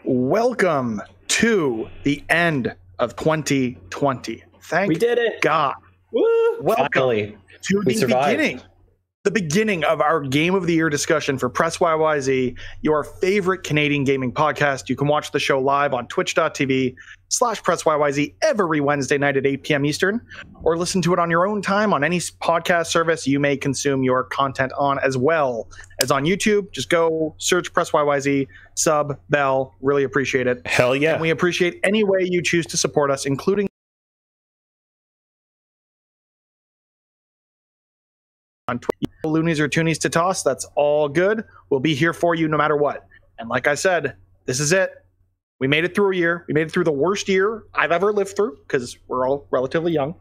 Welcome to the end of 2020. We did it. God. Woo! Welcome Finally, to the beginning of our Game of the Year discussion for Press YYZ, your favorite Canadian gaming podcast. You can watch the show live on twitch.tv/Press YYZ every Wednesday night at 8 p.m. Eastern, or listen to it on your own time on any podcast service you may consume your content on, as well as on YouTube. Just go search Press YYZ, sub, bell. Really appreciate it. Hell yeah. And we appreciate any way you choose to support us, including on Twitter. Loonies or toonies to toss, that's all good. We'll be here for you no matter what. And like I said, this is it. We made it through a year. We made it through the worst year I've ever lived through, because we're all relatively young.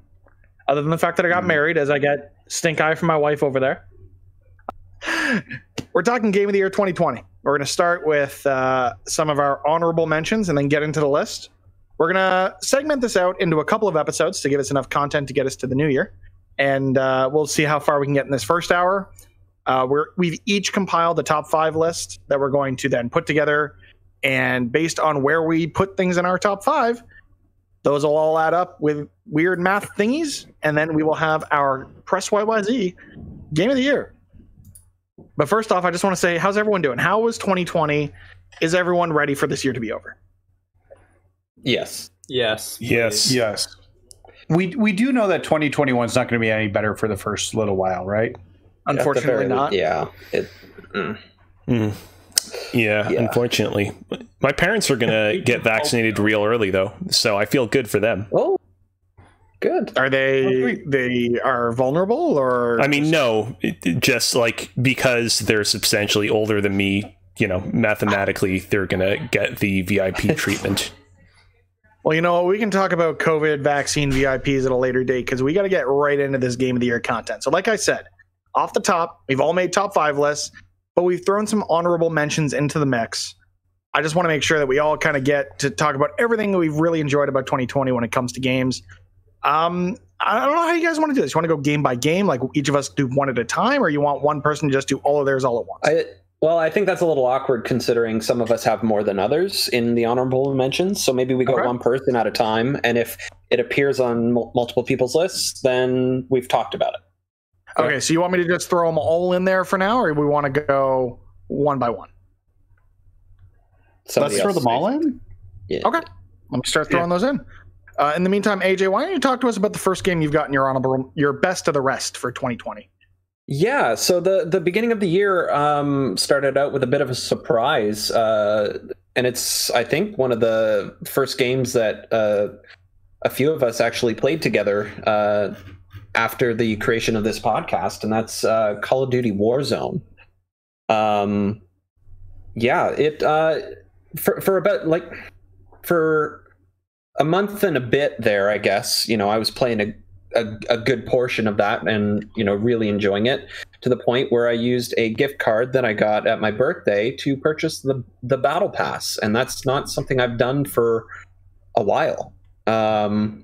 Other than the fact that I got married, as I get stink eye from my wife over there. We're talking Game of the Year 2020. We're going to start with some of our honorable mentions and then get into the list. We're going to segment this out into a couple of episodes to give us enough content to get us to the new year. And we'll see how far we can get in this first hour. We've each compiled a top 5 list that we're going to then put together. And based on where we put things in our top 5, those will all add up with weird math thingies. And then we will have our Press YYZ Game of the Year. But first off, I just want to say, how's everyone doing? How was 2020? Is everyone ready for this year to be over? Yes. Yes. Yes. Yes. We do know that 2021 is not going to be any better for the first little while, right? Unfortunately not. Yeah. Yeah, unfortunately. My parents are going to get vaccinated real early, though, so I feel good for them. Oh, good. Are they are vulnerable, or? I mean, no, just like because they're substantially older than me, mathematically, they're going to get the VIP treatment. Well, we can talk about COVID vaccine VIPs at a later date, because we got to get right into this Game of the Year content. So like I said, off the top, we've all made top 5 lists, but we've thrown some honorable mentions into the mix. I just want to make sure that we all kind of get to talk about everything that we've really enjoyed about 2020 when it comes to games. I don't know how you guys want to do this. You want to go game by game, like each of us do one at a time, or you want one person to just do all of theirs all at once? Well, I think that's a little awkward considering some of us have more than others in the honorable mentions. So maybe we go one person at a time. And if it appears on multiple people's lists, then we've talked about it. Okay, so you want me to just throw them all in there for now, or we want to go one by one? Let's throw them all in? Yeah. Okay, let me start throwing those in. In the meantime, AJ, why don't you talk to us about the first game you've got in your best of the rest for 2020? Yeah, so the beginning of the year started out with a bit of a surprise, and it's, I think, one of the first games that a few of us actually played together after the creation of this podcast, and that's Call of Duty Warzone. For about for a month and a bit there, I guess, I was playing a good portion of that and really enjoying it, to the point where I used a gift card that I got at my birthday to purchase the battle pass, and that's not something I've done for a while. It's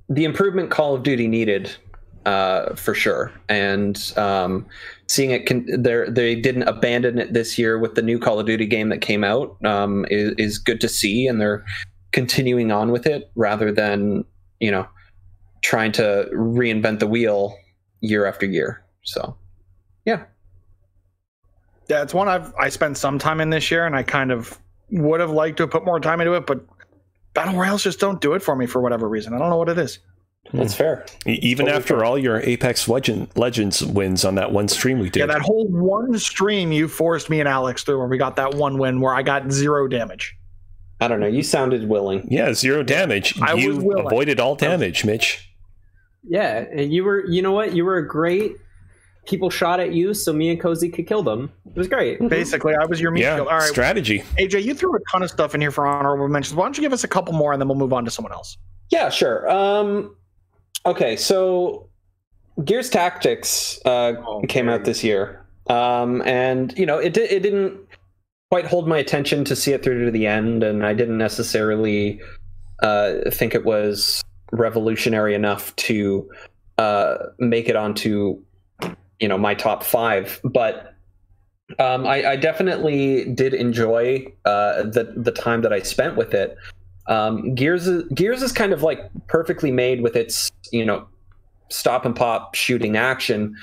the improvement Call of Duty needed, for sure. And seeing it, they didn't abandon it this year with the new Call of Duty game that came out, is good to see, and they're continuing on with it rather than trying to reinvent the wheel year after year. So yeah, it's one I spent some time in this year, and I kind of would have liked to have put more time into it, but battle royales just don't do it for me for whatever reason. I don't know what it is. That's fair. Even after all your Apex Legends wins on that one stream we did. Yeah, that whole one stream you forced me and Alex through, where we got that one win where I got 0 damage. I don't know. You sounded willing. Yeah, 0 damage. You avoided all damage, Mitch. Yeah, and you were, you know what? You were great. People shot at you, so me and Cozy could kill them. It was great. Basically, I was your meat kill. All right, strategy. AJ, you threw a ton of stuff in here for honorable mentions. Why don't you give us a couple more, and then we'll move on to someone else? Yeah, sure. Okay, so Gears Tactics came out this year, and it didn't quite hold my attention to see it through to the end, and I didn't necessarily think it was revolutionary enough to make it onto my top 5, but I definitely did enjoy the time that I spent with it. Gears is kind of like perfectly made with its stop and pop shooting action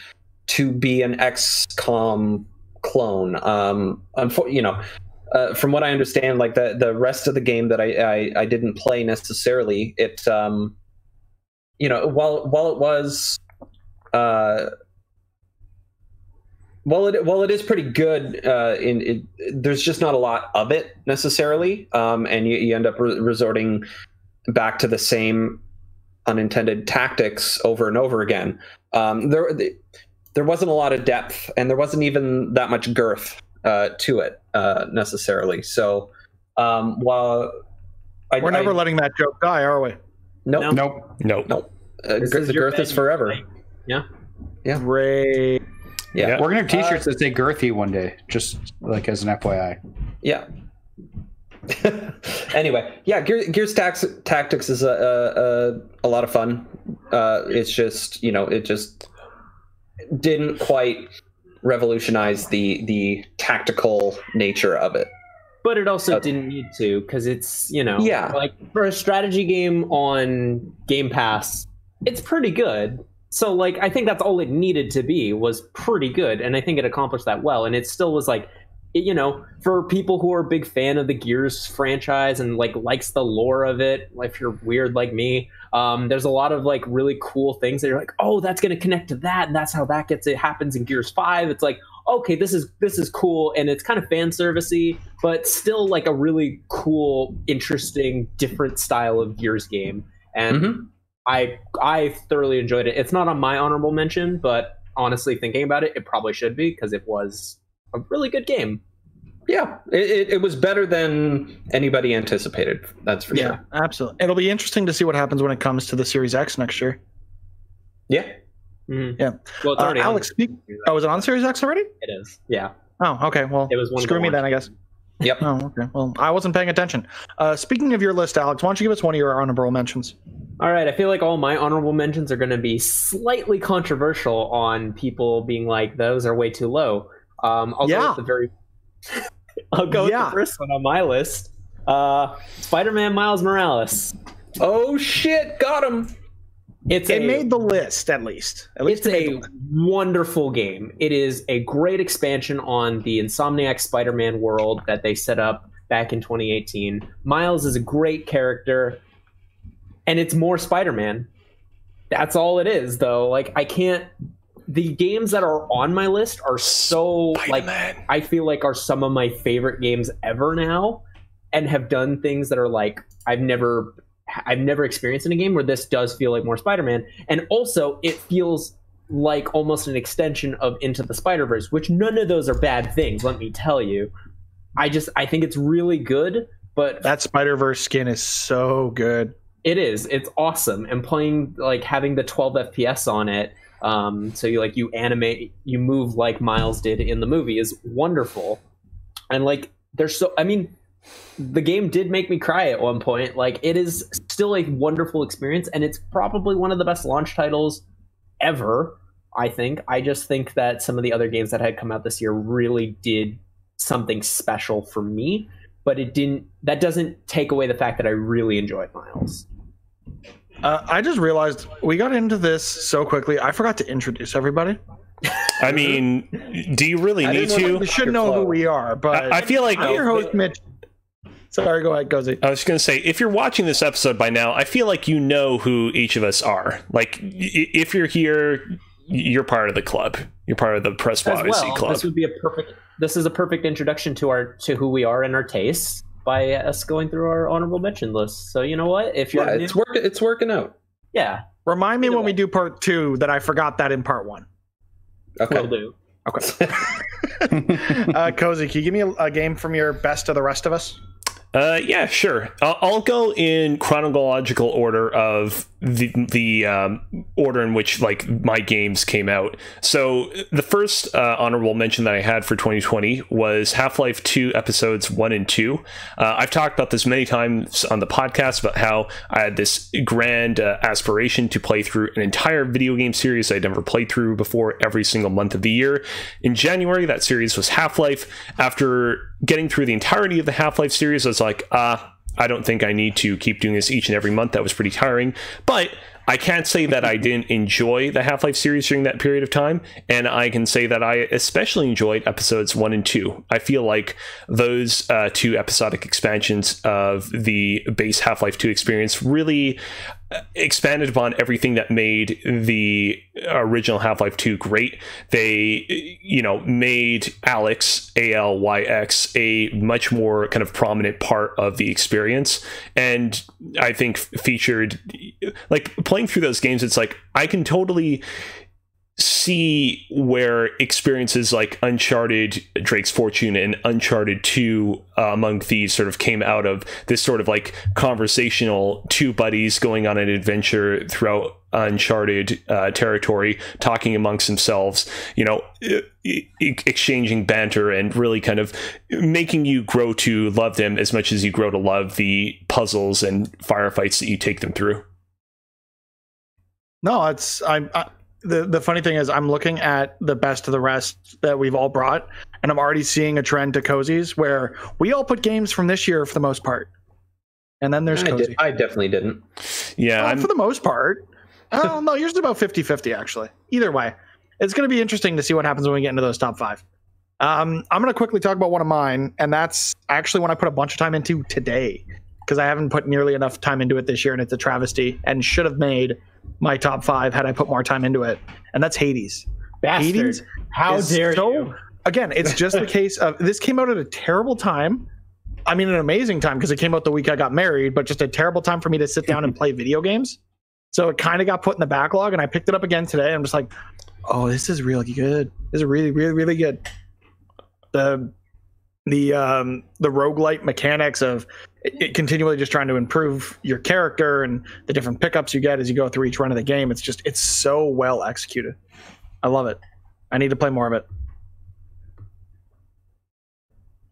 to be an XCOM clone. From what I understand, like the rest of the game that I didn't play necessarily, it while it was Well, it is pretty good. There's just not a lot of it necessarily, and you end up resorting back to the same unintended tactics over and over again. There wasn't a lot of depth, and there wasn't even that much girth to it necessarily. So while we're never letting that joke die, are we? Nope. The girth is forever. Yeah. Great. Yeah. We're gonna have t-shirts that say girthy one day, just like as an FYI. Yeah. Anyway, yeah, Gears Tactics is a lot of fun. It's just it just didn't quite revolutionize the tactical nature of it. But it also didn't need to, because it's Yeah. like for a strategy game on Game Pass, it's pretty good. So like I think that's all it needed to be, was pretty good, and I think it accomplished that well. And it still was like, for people who are a big fan of the Gears franchise and like likes the lore of it, if you're weird like me, there's a lot of like really cool things that you're like, oh, that's going to connect to that, and that's how it happens in Gears 5. It's like, okay, this is cool, and it's kind of fan servicey, but still like a really cool, interesting, different style of Gears game. And I thoroughly enjoyed it. It's not on my honorable mention, but honestly, thinking about it, it probably should be, because it was a really good game. Yeah, it was better than anybody anticipated. That's for sure. Yeah, absolutely. It'll be interesting to see what happens when it comes to the Series X next year. Yeah. Mm-hmm. Yeah. Well, it's already Alex, is it on Series X already? It is. Yeah. Oh, okay. Well, it was one screw me then, I guess. Yep. Oh, okay. Well, I wasn't paying attention. Speaking of your list, Alex, why don't you give us one of your honorable mentions? All right. I feel like all my honorable mentions are going to be slightly controversial on people being like, those are way too low. I'll go with the first one on my list. Spider-Man Miles Morales. Oh shit, got him. It made the list, at least. It's a wonderful game. It is a great expansion on the Insomniac Spider-Man world that they set up back in 2018. Miles is a great character, and it's more Spider-Man. That's all it is, though. Like, the games that are on my list are so Spider-Man. Like, I feel like are some of my favorite games ever now, and have done things that are like I've never experienced in a game, where this does feel like more Spider-Man. And also it feels like almost an extension of Into the Spider-Verse, which none of those are bad things, let me tell you. I think it's really good, but that Spider-Verse skin is so good. It is. It's awesome. And playing, like, having the 12 FPS on it, so you animate, you move like Miles did in the movie, is wonderful. And like, the game did make me cry at one point. Like, it is still a wonderful experience, and it's probably one of the best launch titles ever, I think. I just think that some of the other games that had come out this year really did something special for me, but that doesn't take away the fact that I really enjoyed Miles. I just realized we got into this so quickly. I forgot to introduce everybody. I mean, do you really need to? You should know who we are, but I feel like I'm your host, Mitch. Sorry, go ahead, Gozy. I was going to say, if you're watching this episode by now, I feel like you know who each of us are. Like, if you're here, you're part of the club. You're part of the Press YYZ club. This is a perfect introduction to who we are and our tastes by us going through our honorable mention list. So you know what? If you're it's working out. Yeah. Remind me when we do part 2 that I forgot that in part 1. Okay. Will do. Okay. Cozy, can you give me a game from your best of the rest of us? Yeah, sure. I'll go in chronological order of the order in which like my games came out. So the first honorable mention that I had for 2020 was Half-Life 2 episodes 1 and 2. I've talked about this many times on the podcast about how I had this grand aspiration to play through an entire video game series I'd never played through before every single month of the year. In January, that series was Half-Life. After getting through the entirety of the Half-Life series, I was like, I don't think I need to keep doing this each and every month. That was pretty tiring. But I can't say that I didn't enjoy the Half-Life series during that period of time, and I can say that I especially enjoyed episodes 1 and 2. I feel like those two episodic expansions of the base Half-Life 2 experience really expanded upon everything that made the original Half-Life 2 great. They, made Alex, ALYX, a much more kind of prominent part of the experience, and I think featured, like, playing through those games, it's like I can totally see where experiences like Uncharted Drake's Fortune and Uncharted 2 Among Thieves sort of came out of this sort of like conversational two buddies going on an adventure throughout uncharted territory, talking amongst themselves, exchanging banter and really kind of making you grow to love them as much as you grow to love the puzzles and firefights that you take them through. No, the funny thing is I'm looking at the best of the rest that we've all brought, and I'm already seeing a trend to Cozy's where we all put games from this year for the most part. And then there's Cozy. I definitely didn't. Yeah. For the most part. Oh, no, yours is about 50-50, actually. Either way, it's going to be interesting to see what happens when we get into those top five. I'm going to quickly talk about one of mine, and that's actually one I put a bunch of time into today because I haven't put nearly enough time into it this year, and it's a travesty and should have made my top five had I put more time into it, and that's Hades. Bastard. Hades, how dare you? Again, it's just the case of this came out at a terrible time. I mean, an amazing time because it came out the week I got married, but just a terrible time for me to sit down and play video games. So it kind of got put in the backlog, and I picked it up again today. I'm just like, oh, this is really good. This is really, really, really good. The roguelite mechanics of it continually just trying to improve your character and the different pickups you get as you go through each run of the game. It's so well executed. I love it. I need to play more of it.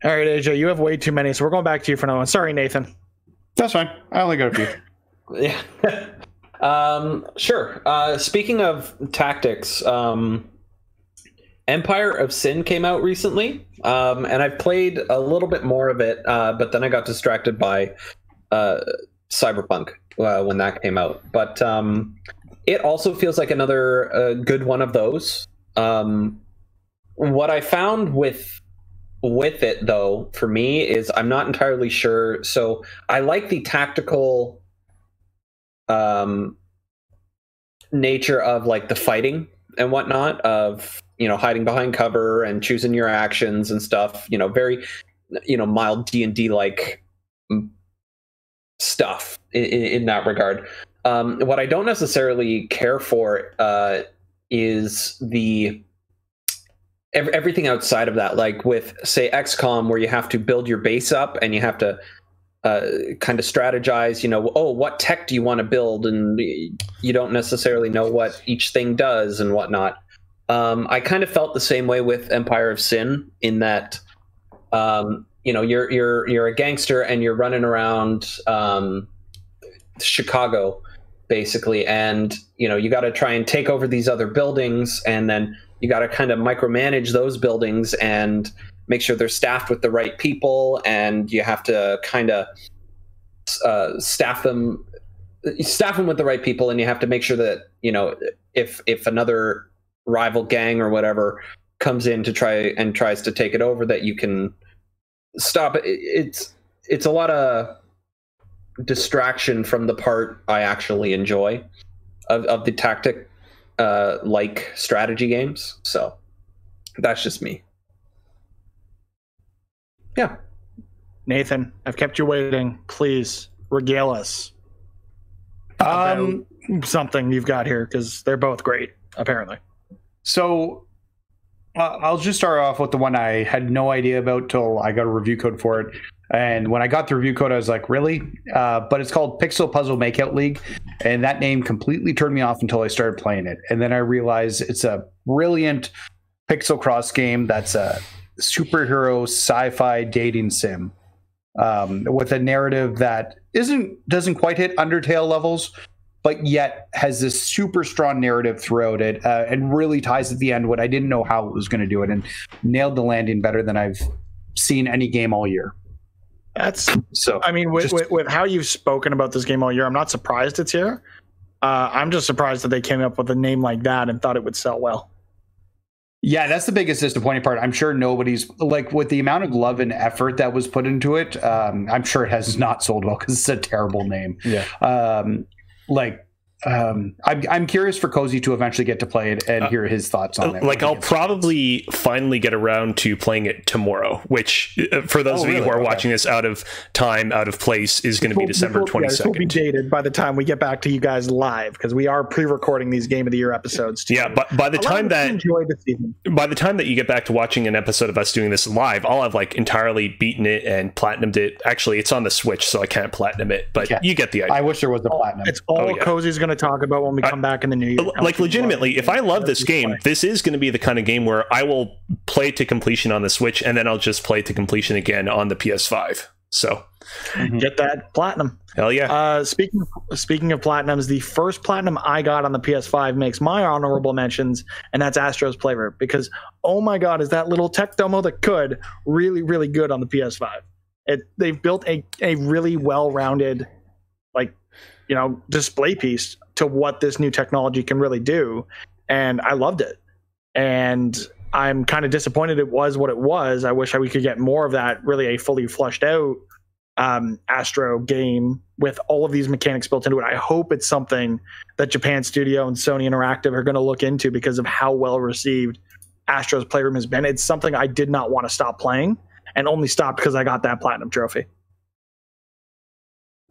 All right, AJ, you have way too many, so we're going back to you for another one. Sorry, Nathan. That's fine. I only got a few. Yeah. Sure. Speaking of tactics, Empire of Sin came out recently, and I've played a little bit more of it, but then I got distracted by Cyberpunk when that came out. But it also feels like another good one of those. What I found with it, though, for me, is I'm not entirely sure. So I like the tactical nature of like the fighting and whatnot, of hiding behind cover and choosing your actions and stuff, very mild D&D like stuff in that regard. What I don't necessarily care for is the everything outside of that, like with, say, XCOM, where you have to build your base up and you have to kind of strategize, what tech do you want to build, and you don't necessarily know what each thing does and whatnot. I kind of felt the same way with Empire of Sin, in that you're a gangster and you're running around Chicago basically, and you got to try and take over these other buildings, and then you got to kind of micromanage those buildings and make sure they're staffed with the right people, and you have to kind of staff them with the right people, and you have to make sure that if another rival gang or whatever comes in to tries to take it over, that you can stop it. It's a lot of distraction from the part I actually enjoy of the tactic like strategy games. So that's just me. Yeah. Nathan, I've kept you waiting. Please regale us. Something you've got here, because they're both great, apparently. So I'll just start off with the one I had no idea about till I got a review code for it. And when I got the review code, I was like, really? But it's called Pixel Puzzle Makeout League. And that name completely turned me off until I started playing it. And then I realized it's a brilliant pixel cross game that's a superhero sci-fi dating sim with a narrative that doesn't quite hit Undertale levels, but yet has this super strong narrative throughout it, and really ties at the end what I didn't know how it was going to do it, and nailed the landing better than I've seen any game all year. That's so. I mean, with how you've spoken about this game all year, I'm not surprised it's here. I'm just surprised that they came up with a name like that and thought it would sell well. Yeah, that's the biggest disappointing part. I'm sure nobody's like, with the amount of love and effort that was put into it. I'm sure it has not sold well because it's a terrible name. Yeah. I'm curious for Cozy to eventually get to play it and hear his thoughts on it. Like, I'll probably finally get around to playing it tomorrow, which for those of you who are watching this out of time, out of place, is going to be December 22nd. This will be dated by the time we get back to you guys live, because we are pre-recording these Game of the Year episodes too. Yeah, but by the time that you get back to watching an episode of us doing this live, I'll have like entirely beaten it and platinumed it. Actually, it's on the Switch, so I can't platinum it, but you get the idea. I wish there was a platinum. It's all Cozy's going to talk about when we come back in the new year. Like, legitimately, if I love this game, this is going to be the kind of game where I will play to completion on the Switch, and then I'll just play to completion again on the PS5. So get that platinum. Hell yeah. Speaking of platinums, the first platinum I got on the PS5 makes my honorable mentions, and that's Astro's Playroom, because oh my god, is that little tech demo that could really, really good on the PS5. They've built a really well-rounded, like, display piece to what this new technology can really do, and I loved it. And I'm kind of disappointed it was what it was. I wish we could get more of that, really a fully fleshed out Astro game with all of these mechanics built into it. I hope it's something that Japan Studio and Sony Interactive are going to look into, because of how well received Astro's Playroom has been. It's something I did not want to stop playing, and only stopped because I got that platinum trophy.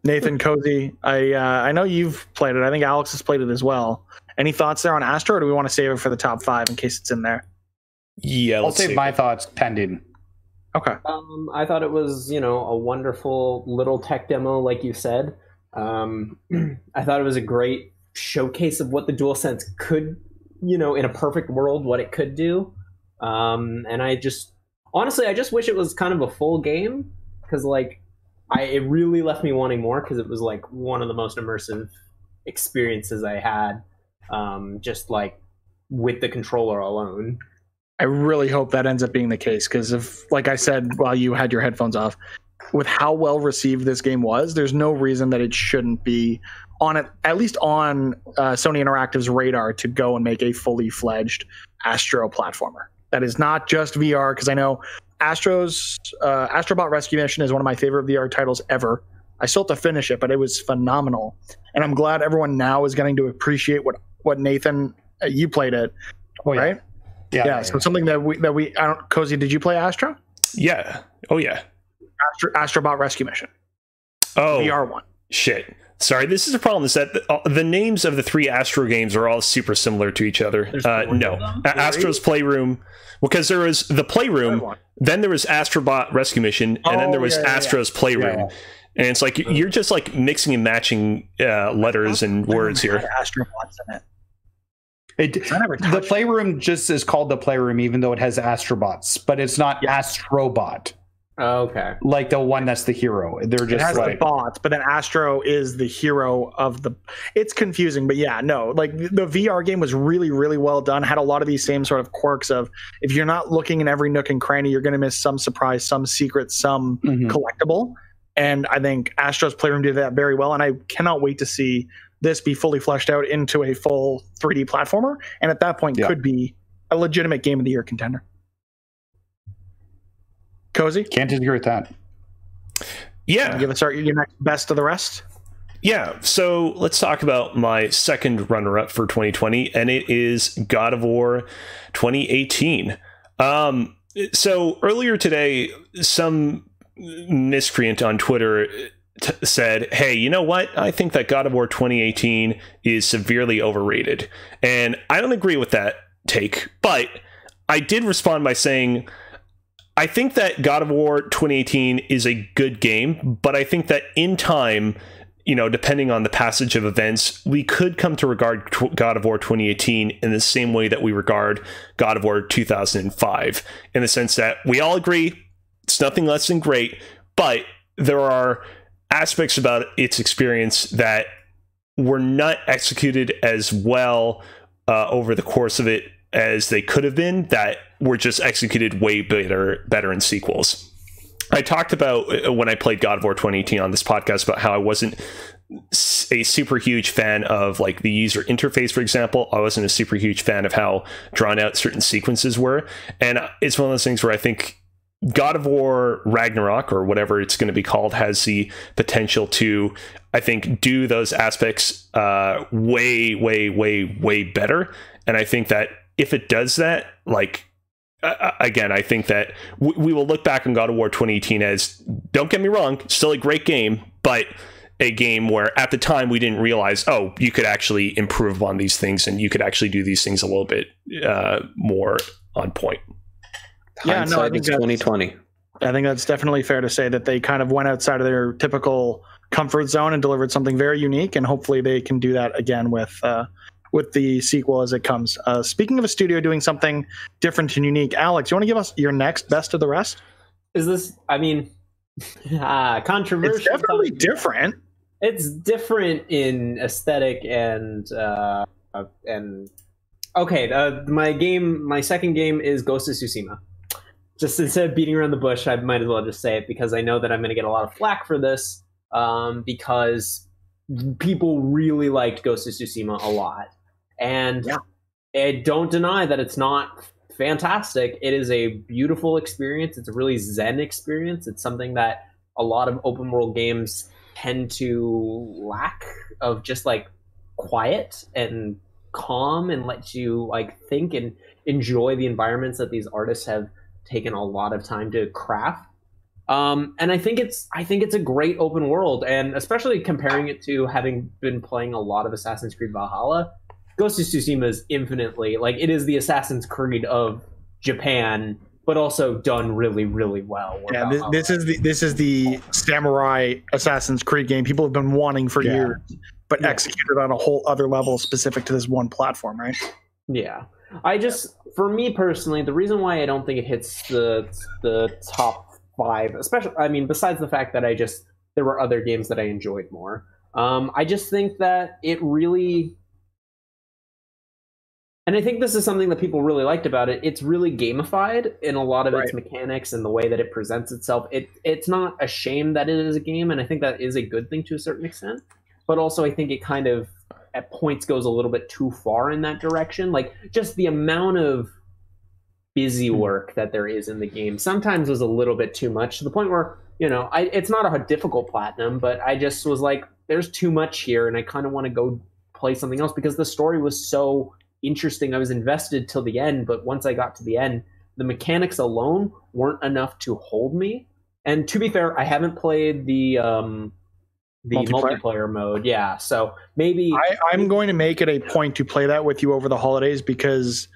Nathan, Cozy, I know you've played it. I think Alex has played it as well. Any thoughts there on Astro, or do we want to save it for the top 5 in case it's in there? Yeah, I'll save my thoughts pending. Okay. I thought it was, a wonderful little tech demo, like you said. I thought it was a great showcase of what the DualSense could, in a perfect world, what it could do. And I just wish it was kind of a full game, because it really left me wanting more, because it was like one of the most immersive experiences I had, just like with the controller alone. I really hope that ends up being the case, because if, like I said while you had your headphones off, with how well received this game was, there's no reason that it shouldn't be on it, at least on Sony Interactive's radar, to go and make a fully fledged Astro platformer. That is not just VR, because I know Astrobot Rescue Mission is one of my favorite VR titles ever. I still have to finish it, but it was phenomenal, and I'm glad everyone now is getting to appreciate what Nathan, you played it, right? Yeah. So something that we I don't. Cozy, did you play Astro? Yeah. Oh yeah. Astrobot Rescue Mission. Oh, VR one. Shit. Sorry, this is the problem, is that the names of the 3 Astro games are all super similar to each other. No. Astro's Playroom, because there was the Playroom, then there was Astrobot Rescue Mission, and then there was Astro's Playroom. Yeah. And it's like, you're just like mixing and matching letters and words here. Astrobots in it. The Playroom just is called the Playroom, even though it has Astrobots, but it's not Astrobot. Oh, okay. Like the one that's the hero. They're just, it has the bots, but then Astro is the hero of the. It's confusing, but yeah, no. Like, the VR game was really, really well done. Had a lot of these same sort of quirks of, if you're not looking in every nook and cranny, you're going to miss some surprise, some secret, some collectible. And I think Astro's Playroom did that very well. And I cannot wait to see this be fully fleshed out into a full 3D platformer. And at that point, could be a legitimate Game of the Year contender. Cozy? Can't disagree with that. Yeah. Give us your next best of the rest. Yeah. So let's talk about my second runner-up for 2020, and it is God of War 2018. So earlier today, some miscreant on Twitter said, hey, you know what? I think that God of War 2018 is severely overrated. And I don't agree with that take, but I did respond by saying, I think that God of War 2018 is a good game, but I think that in time, depending on the passage of events, we could come to regard God of War 2018 in the same way that we regard God of War 2005, in the sense that we all agree it's nothing less than great, but there are aspects about its experience that were not executed as well over the course of it as they could have been, that were just executed way better in sequels. I talked about when I played God of War 2018 on this podcast about how I wasn't a super huge fan of like the user interface, for example. I wasn't a super huge fan of how drawn out certain sequences were. And it's one of those things where I think God of War Ragnarok, or whatever it's going to be called, has the potential to, I think, do those aspects way better. And I think that if it does that, like, again, I think that we will look back on God of War 2018 as, don't get me wrong, still a great game, but a game where at the time we didn't realize, oh, you could actually improve on these things and you could actually do these things a little bit more on point. Yeah, no, I think it's 2020. I think that's definitely fair to say that they kind of went outside of their typical comfort zone and delivered something very unique, and hopefully they can do that again with the sequel as it comes. Speaking of a studio doing something different and unique, Alex, you want to give us your next best of the rest? Is this, I mean, controversial? It's definitely different. It's different in aesthetic and okay. My second game is Ghost of Tsushima. Just instead of beating around the bush, I might as well just say it, because I know that I'm going to get a lot of flack for this, because people really liked Ghost of Tsushima a lot. And I don't deny that it's not fantastic. It is a beautiful experience. It's a really zen experience. It's something that a lot of open world games tend to lack, of just like quiet and calm, and let you like think and enjoy the environments that these artists have taken a lot of time to craft. And I think it's a great open world, and especially comparing it to having been playing a lot of Assassin's Creed Valhalla, Ghost of Tsushima is infinitely, like, it is the Assassin's Creed of Japan, but also done really, really well. Yeah, this is the samurai Assassin's Creed game people have been wanting for years, but executed on a whole other level specific to this one platform, right? Yeah. For me personally, the reason why I don't think it hits the top 5, especially, I mean, besides the fact that there were other games that I enjoyed more. I just think that it really, and I think this is something that people really liked about it, it's really gamified in a lot of its mechanics and the way that it presents itself. It's not a shame that it is a game, and I think that is a good thing to a certain extent. But also I think it kind of, at points, goes a little bit too far in that direction. Like, just the amount of busy work that there is in the game sometimes was a little bit too much, to the point where, it's not a difficult platinum, but I just was like, there's too much here, and I kind of want to go play something else, because the story was so interesting. I was invested till the end, but once I got to the end, the mechanics alone weren't enough to hold me. And to be fair, I haven't played the multiplayer mode. Yeah, so maybe I'm going to make it a point to play that with you over the holidays, because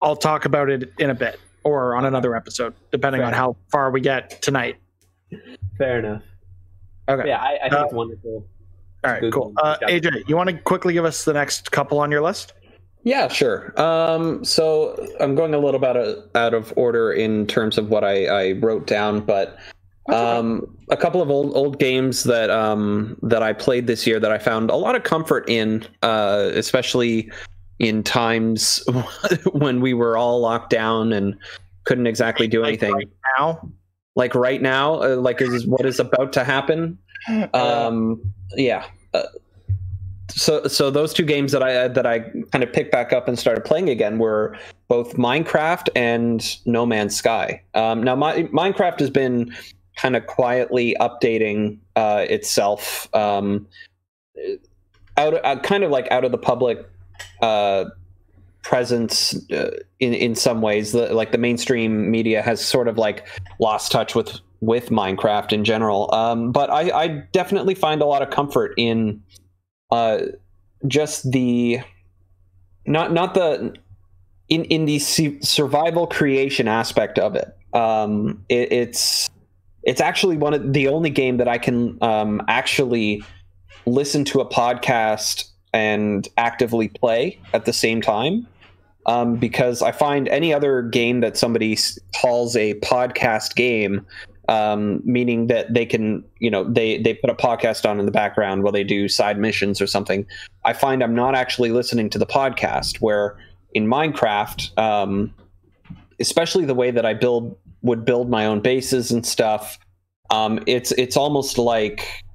I'll talk about it in a bit or on another episode, depending on how far we get tonight. Fair enough. Okay. Yeah, I think it's wonderful. All right, cool. AJ, you want to quickly give us the next couple on your list? Yeah, sure. So I'm going a little bit out of order in terms of what I wrote down, but a couple of old games that I played this year that I found a lot of comfort in, especially in times when we were all locked down and couldn't exactly do anything. Like right now, is what is about to happen. So those two games that I kind of picked back up and started playing again were both Minecraft and No Man's Sky. Now, Minecraft has been kind of quietly updating itself out of the public presence in some ways. Like the mainstream media has sort of like lost touch with Minecraft in general. But I definitely find a lot of comfort in just the not the in the survival creation aspect of it. It's actually one of the only game that I can actually listen to a podcast and actively play at the same time. Because I find any other game that somebody calls a podcast game, meaning that they can, they put a podcast on in the background while they do side missions or something. I find I'm not actually listening to the podcast, where in Minecraft, especially the way that I would build my own bases and stuff, it's almost like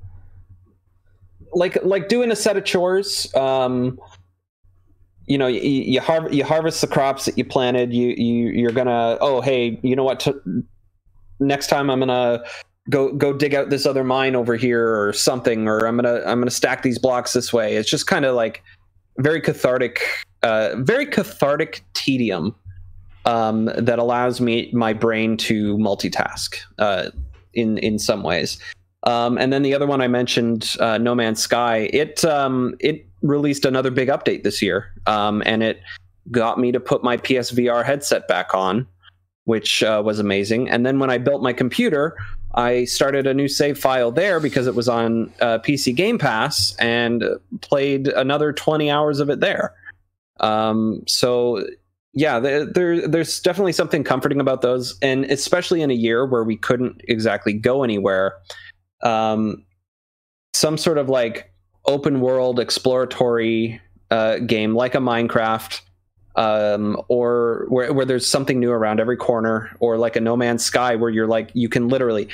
doing a set of chores. You harvest the crops that you planted. You're gonna, oh hey, you know what? Next time I'm gonna go dig out this other mine over here or something, or I'm gonna stack these blocks this way. It's just kind of like very cathartic tedium that allows my brain to multitask in some ways. And then the other one I mentioned, No Man's Sky, it released another big update this year, and it got me to put my PSVR headset back on, which was amazing. And then when I built my computer, I started a new save file there because it was on PC Game Pass, and played another 20 hours of it there. So yeah, there's definitely something comforting about those, and especially in a year where we couldn't exactly go anywhere. Some sort of like open world exploratory game like a Minecraft, or where there's something new around every corner, or like a No Man's Sky where you're like, you can literally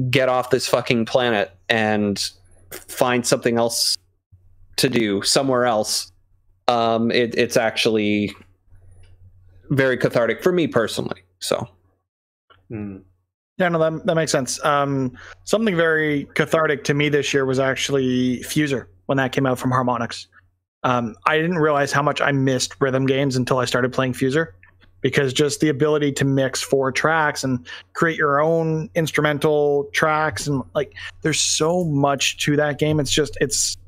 get off this fucking planet and find something else to do somewhere else. It's actually very cathartic for me personally. So yeah, no, that makes sense. Something very cathartic to me this year was actually Fuser, when that came out from Harmonix. I didn't realize how much I missed rhythm games until I started playing Fuser, because just the ability to mix 4 tracks and create your own instrumental tracks, and like, there's so much to that game. It's just, it's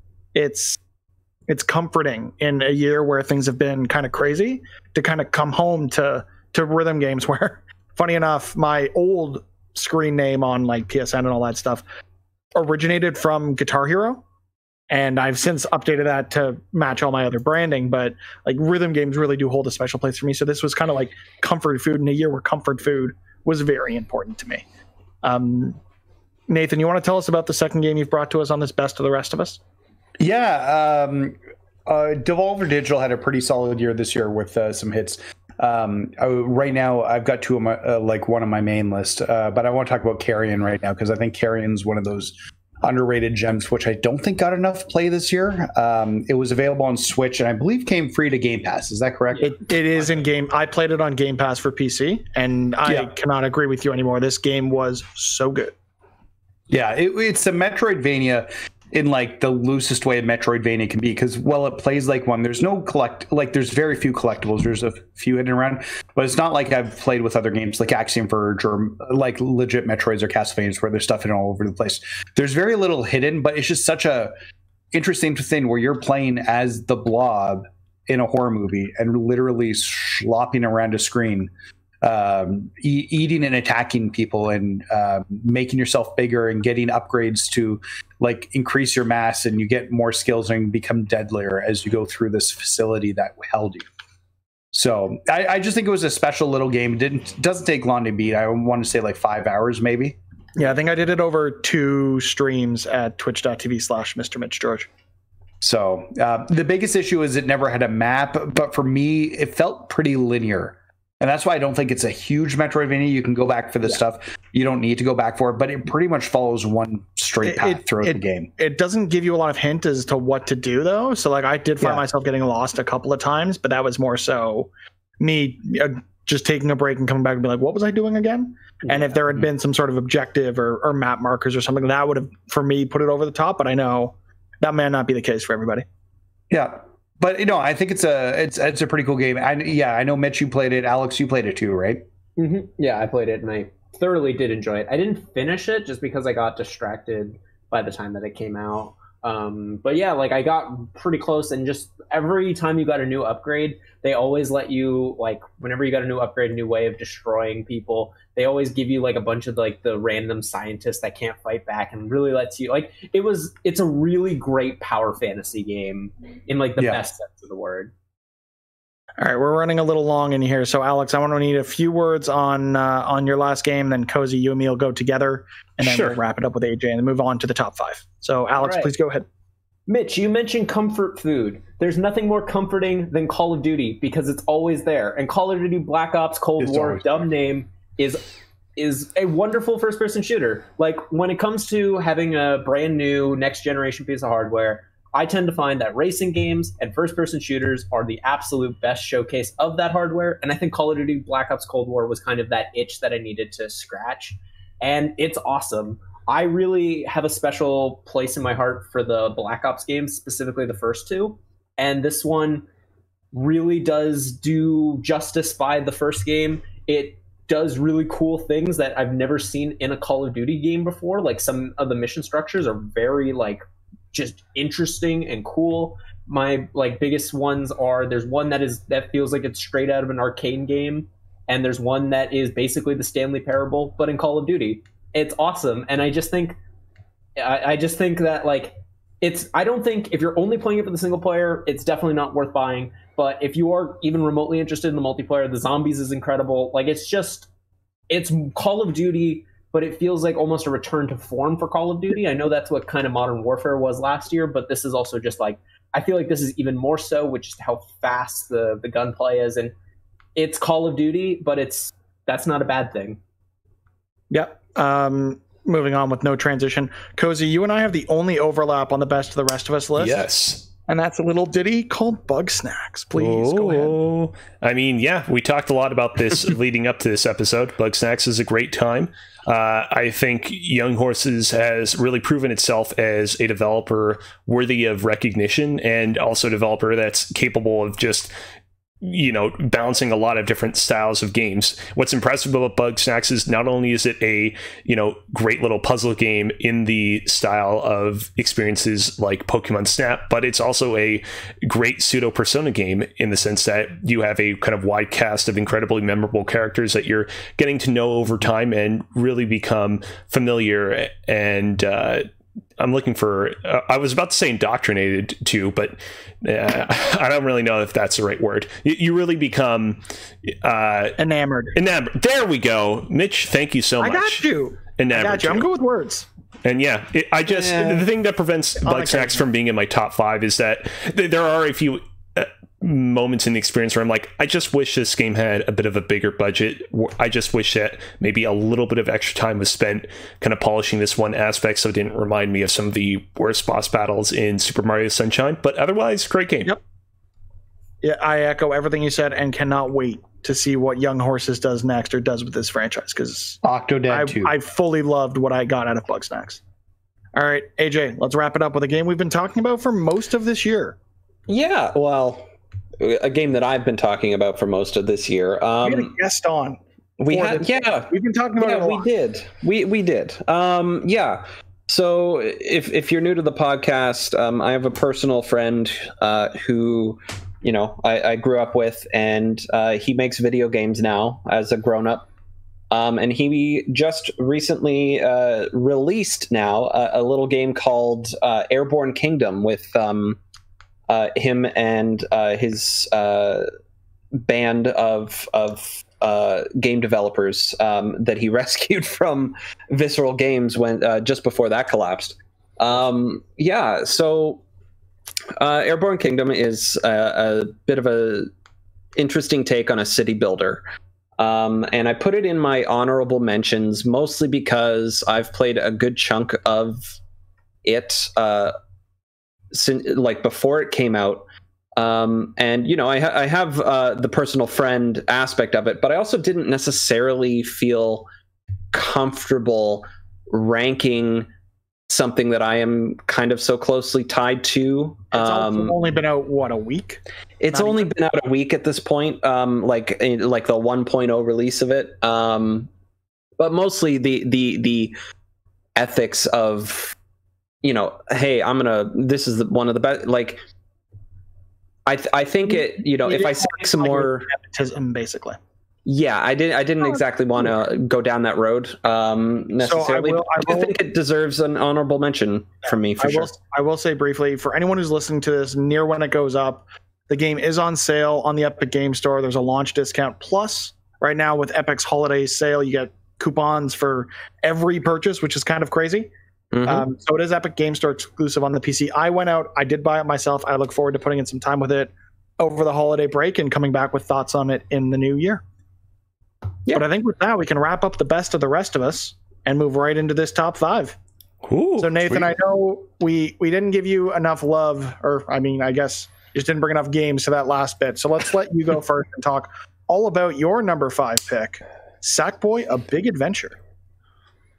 comforting in a year where things have been kind of crazy to kind of come home to rhythm games where, funny enough, my old screen name on like PSN and all that stuff originated from Guitar Hero, and I've since updated that to match all my other branding, but like, rhythm games really do hold a special place for me. So this was kind of like comfort food in a year where comfort food was very important to me. Nathan, you want to tell us about the second game you've brought to us on this Best of the Rest of Us? Yeah, Devolver Digital had a pretty solid year this year with some hits. Right now, I've got 2 of my one on my main list, but I want to talk about Carrion right now, because I think Carrion's one of those underrated gems which I don't think got enough play this year. It was available on Switch, and I believe came free to Game Pass. Is that correct? It is in game. I played it on Game Pass for PC, and I cannot agree with you anymore. This game was so good. Yeah, it's a Metroidvania in like the loosest way a Metroidvania can be, because while it plays like one, there's no there's very few collectibles. There's a few hidden around, but it's not like I've played with other games like Axiom Verge or like legit Metroids or Castlevanias where there's stuff hidden all over the place. There's very little hidden, but it's just such a interesting thing where you're playing as the Blob in a horror movie and literally slopping around a screen, eating and attacking people, and making yourself bigger and getting upgrades to like increase your mass, and you get more skills and become deadlier as you go through this facility that held you. So I just think it was a special little game. It doesn't take long to beat. I want to say like 5 hours maybe. Yeah, I think I did it over 2 streams at twitch.tv/Mr. Mitch George. So the biggest issue is it never had a map, but for me it felt pretty linear. And that's why I don't think it's a huge Metroidvania. You can go back for this stuff. You don't need to go back for it, but it pretty much follows one straight path throughout the game. It doesn't give you a lot of hint as to what to do, though. So like, I did find myself getting lost a couple of times, but that was more so me just taking a break and coming back and be like, what was I doing again? And if there had been some sort of objective or map markers or something, that would have, for me, put it over the top. But I know that may not be the case for everybody. Yeah. But I think it's a pretty cool game. I know Mitch, you played it. Alex, you played it too, right? Mm-hmm. Yeah, I played it and I thoroughly did enjoy it. I didn't finish it just because I got distracted by the time that it came out. But yeah, like I got pretty close, and just every time you got a new upgrade, they always let you, like, whenever you got a new upgrade, a new way of destroying people, they always give you like a bunch of like the random scientists that can't fight back, and really lets you, like, it's a really great power fantasy game in like the best sense of the word. All right, we're running a little long in here, so Alex, I want to need a few words on your last game. Then Cozy, you and me will go together, and then we'll wrap it up with AJ and then move on to the top 5. So, Alex, please go ahead. Mitch, you mentioned comfort food. There's nothing more comforting than Call of Duty because it's always there. And Call of Duty Black Ops Cold War, dumb name, is a wonderful first-person shooter. Like, when it comes to having a brand new next-generation piece of hardware, I tend to find that racing games and first-person shooters are the absolute best showcase of that hardware. And I think Call of Duty Black Ops Cold War was kind of that itch that I needed to scratch. And it's awesome. I really have a special place in my heart for the Black Ops games, specifically the first 2. And this one really does do justice by the first game. It does really cool things that I've never seen in a Call of Duty game before. Like, some of the mission structures are very, like, just interesting and cool. My like biggest ones are, there's one that feels like it's straight out of an arcade game, and there's one that is basically the Stanley Parable but in Call of Duty. It's awesome, and I just think that, like, I don't think if you're only playing it for the single player, it's definitely not worth buying. But if you are even remotely interested in the multiplayer, the zombies is incredible. Like, it's Call of Duty, but it feels like almost a return to form for Call of Duty. I know that's what kind of Modern Warfare was last year, but this is also just like, I feel like this is even more so, which is how fast the gunplay is. And it's Call of Duty, but that's not a bad thing. Yep. Moving on with no transition. Cozy, you and I have the only overlap on the best of the rest of us list. Yes. And that's a little ditty called Bugsnax. Please go ahead. I mean, yeah, we talked a lot about this leading up to this episode. Bugsnax is a great time. I think Young Horses has really proven itself as a developer worthy of recognition, and also a developer that's capable of just, balancing a lot of different styles of games. What's impressive about Bugsnax is not only is it a, great little puzzle game in the style of experiences like Pokemon Snap, but it's also a great pseudo Persona game in the sense that you have a kind of wide cast of incredibly memorable characters that you're getting to know over time and really become familiar. And I'm looking for, I was about to say indoctrinated to, but I don't really know if that's the right word. You really become enamored. There we go. Mitch, thank you so much. I got you. Enamored. I'm good with words. And yeah, the thing that prevents Bugsnax from being in my top 5 is that there are a few moments in the experience where I'm like, I just wish this game had a bit of a bigger budget. I just wish that maybe a little bit of extra time was spent kind of polishing this one aspect so it didn't remind me of some of the worst boss battles in Super Mario Sunshine. But otherwise, great game. Yep. Yeah, I echo everything you said and cannot wait to see what Young Horses does next or does with this franchise, because Octodad 2. I fully loved what I got out of Bugsnax. All right, AJ, let's wrap it up with a game we've been talking about for most of this year. Yeah, well, a game that I've been talking about for most of this year. We had a guest on. We've been talking about it a lot. We did. Yeah. So if you're new to the podcast, I have a personal friend who, I grew up with, and he makes video games now as a grown-up. And he just recently released now a little game called Airborne Kingdom with him and his band of game developers that he rescued from Visceral Games when just before that collapsed. So Airborne Kingdom is a bit of a interesting take on a city builder. And I put it in my honorable mentions mostly because I've played a good chunk of it like before it came out, and I have the personal friend aspect of it, but I also didn't necessarily feel comfortable ranking something that I am kind of so closely tied to. It's only been out a week? It's only been out a week at this point, like the 1.0 release of it, but mostly the ethics of hey, this is one of the best. Like, I think it, if I sack some more, nepotism, basically. Yeah, I didn't exactly want to go down that road necessarily. So I think it deserves an honorable mention from me for sure. I will say briefly, for anyone who's listening to this near when it goes up, the game is on sale on the Epic Game Store. There's a launch discount. Plus, right now with Epic's holiday sale, you get coupons for every purchase, which is kind of crazy. Mm-hmm. So it is Epic Game Store exclusive on the PC. I went out, I did buy it myself. I look forward to putting in some time with it over the holiday break and coming back with thoughts on it in the new year. Yeah. But I think with that, we can wrap up the best of the rest of us and move right into this top 5. Cool. So Nathan, sweet. I know we didn't give you enough love, or I mean, I guess you just didn't bring enough games to that last bit. So let's let you go first and talk all about your number 5 pick, Sackboy: A Big Adventure.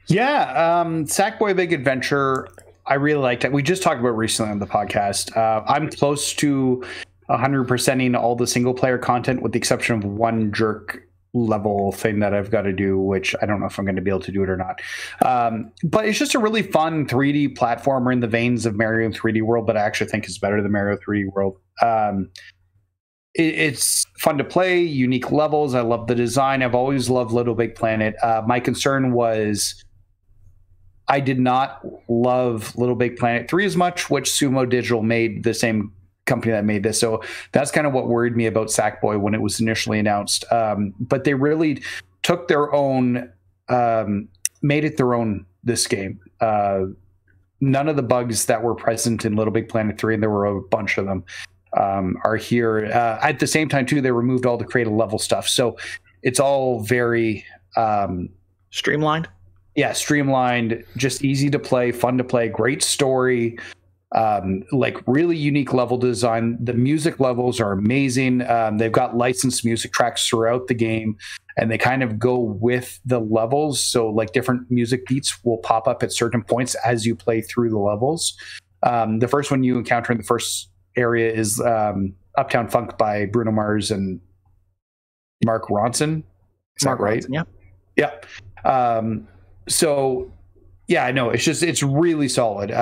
Yeah, Sackboy: A Big Adventure. I really liked it. We just talked about it recently on the podcast. I'm close to 100%ing all the single player content with the exception of one jerk level thing that I've got to do, which I don't know if I'm going to be able to do it or not. But it's just a really fun 3D platformer in the veins of Mario 3D World, but I actually think is better than Mario 3D World. It's fun to play, unique levels. I love the design. I've always loved Little Big Planet. My concern was I did not love Little Big Planet 3 as much, which Sumo Digital made, the same company that made this. So that's kind of what worried me about Sackboy when it was initially announced. But they really took their own, made it their own, this game. None of the bugs that were present in Little Big Planet 3, and there were a bunch of them, are here. At the same time, too, they removed all the creative level stuff. So it's all very... streamlined? Yeah, streamlined, just easy to play, fun to play, great story. Like really unique level design. The music levels are amazing. They've got licensed music tracks throughout the game, and they kind of go with the levels. So like different music beats will pop up at certain points as you play through the levels. The first one you encounter in the first area is Uptown Funk by Bruno Mars and Mark Ronson. Is that right? Ronson, yeah. Yeah. So yeah, I know it's really solid.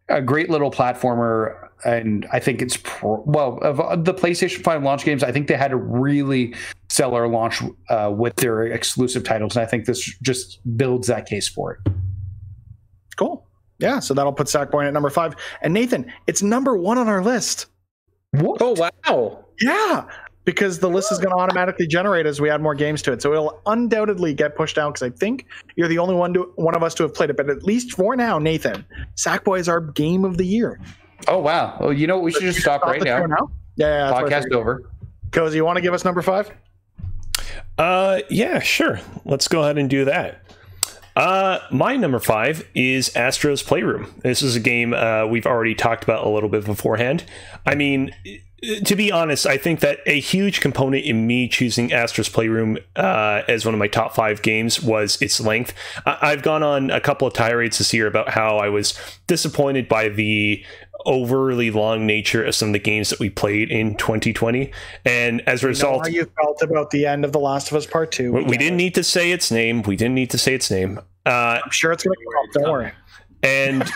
A great little platformer, and I think it's of the PlayStation 5 launch games, I think they had a really stellar launch with their exclusive titles, and I think this just builds that case for it. Cool. Yeah, so that'll put Sackboy at number 5. And Nathan, it's number 1 on our list. What? Oh, wow. Yeah, because the list is going to automatically generate as we add more games to it. So it'll undoubtedly get pushed down because I think you're the only one of us to have played it. But at least for now, Nathan, Sackboy is our game of the year. Oh, wow. Well, you know what? We should just stop right now. Yeah. Podcast over. Cozy, you want to give us number 5? Yeah, sure. Let's go ahead and do that. My number 5 is Astro's Playroom. This is a game we've already talked about a little bit beforehand. I mean, to be honest, I think that a huge component in me choosing Astro's Playroom as one of my top 5 games was its length. I've gone on a couple of tirades this year about how I was disappointed by the overly long nature of some of the games that we played in 2020, and as a result, how you felt about the end of The Last of Us Part 2. We didn't need to say its name. I'm sure it's going to come up. Don't worry. And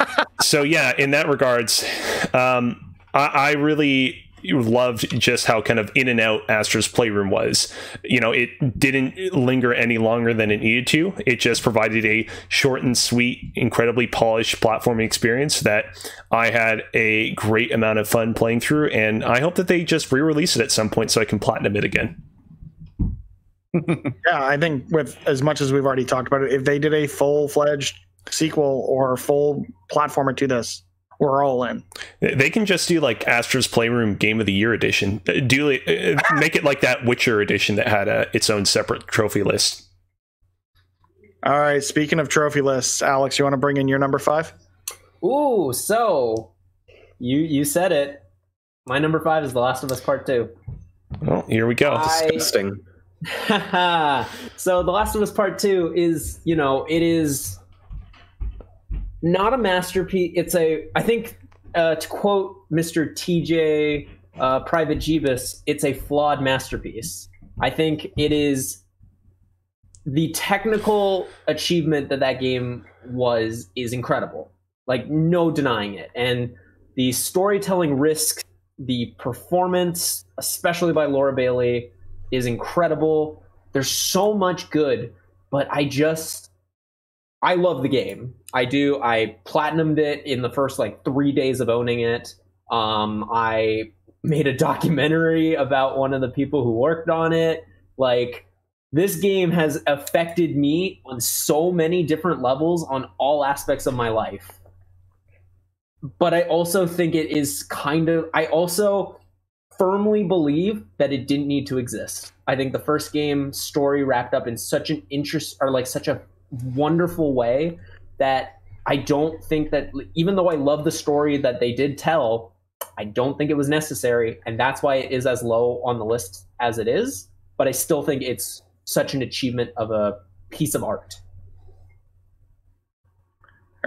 so, yeah, in that regards, I really loved just how kind of in and out Astro's Playroom was. You know, it didn't linger any longer than it needed to. It just provided a short and sweet, incredibly polished platforming experience that I had a great amount of fun playing through, and I hope that they just re-release it at some point so I can platinum it again. Yeah, I think with as much as we've already talked about it, if they did a full-fledged sequel or full platformer to this, we're all in. They can just do like Astro's Playroom Game of the Year edition. Make it like that Witcher edition that had its own separate trophy list. All right, speaking of trophy lists, Alex, you want to bring in your number 5? Ooh, so you said it. My number 5 is The Last of Us Part 2. Well, here we go. Disgusting. So The Last of Us Part 2 is, it is not a masterpiece. It's I think, to quote Mr. TJ Private Jeebus, it's a flawed masterpiece. I think it is the technical achievement that game is incredible. like no denying it. And the storytelling risk, the performance, especially by Laura Bailey, is incredible. There's so much good, but I love the game. I do. I platinumed it in the first like 3 days of owning it. I made a documentary about one of the people who worked on it. Like, this game has affected me on so many different levels on all aspects of my life. But I also think it is I also firmly believe that it didn't need to exist. I think the first game story wrapped up in such an such a wonderful way that I don't think that, even though I love the story that they did tell, I don't think it was necessary. And that's why it is as low on the list as it is. But I still think it's such an achievement of a piece of art.